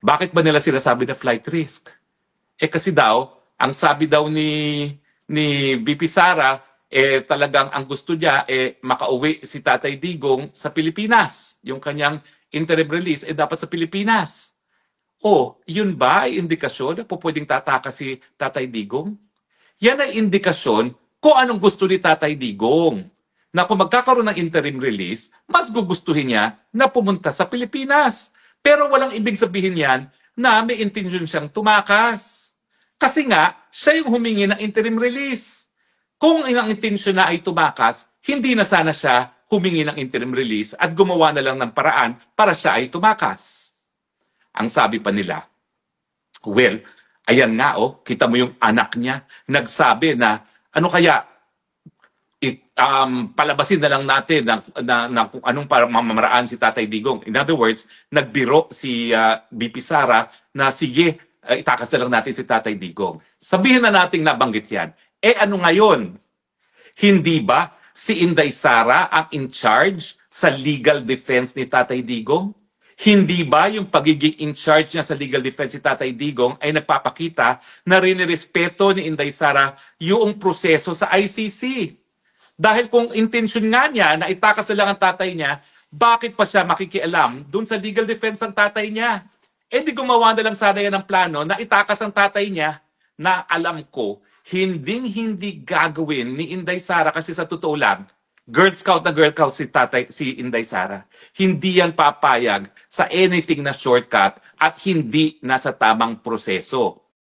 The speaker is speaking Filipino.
Bakit ba nila sinasabi na flight risk? Kasi daw, ang sabi daw ni BP Sara, talagang ang gusto niya, makauwi si Tatay Digong sa Pilipinas. Yung kanyang interim release, dapat sa Pilipinas. Yun ba ay indikasyon na pwedeng tataka si Tatay Digong? Yan ay indikasyon kung anong gusto ni Tatay Digong. Na kung magkakaroon ng interim release, mas gugustuhin niya na pumunta sa Pilipinas. Pero walang ibig sabihin yan na may intention siyang tumakas. Kasi nga, siya yung humingi ng interim release. Kung ang intention na ay tumakas, hindi na sana siya humingi ng interim release at gumawa na lang ng paraan para siya ay tumakas. Ang sabi pa nila, well, ayan nga kita mo yung anak niya, nagsabi na, ano kaya, palabasin na lang natin na kung anong mamamaraan si Tatay Digong. In other words, nagbiro si BP Sara na sige, itakas na lang natin si Tatay Digong. Sabihin na natin nabanggit yan. Ano ngayon? Hindi ba si Inday Sara ang in charge sa legal defense ni Tatay Digong? Hindi ba yung pagiging in charge niya sa legal defense ni Tatay Digong ay nagpapakita na rinirespeto ni Inday Sara yung proseso sa ICC? Dahil kung intention nga niya na itakas na lang ang tatay niya, bakit pa siya makikialam dun sa legal defense ng tatay niya? Di gumawa na lang sana yan ng plano na itakas ang tatay niya na alam ko, hindi gagawin ni Inday Sara kasi sa totoo lang, Girl Scout si Inday Sara. Hindi yan papayag sa anything na shortcut at hindi nasa tamang proseso.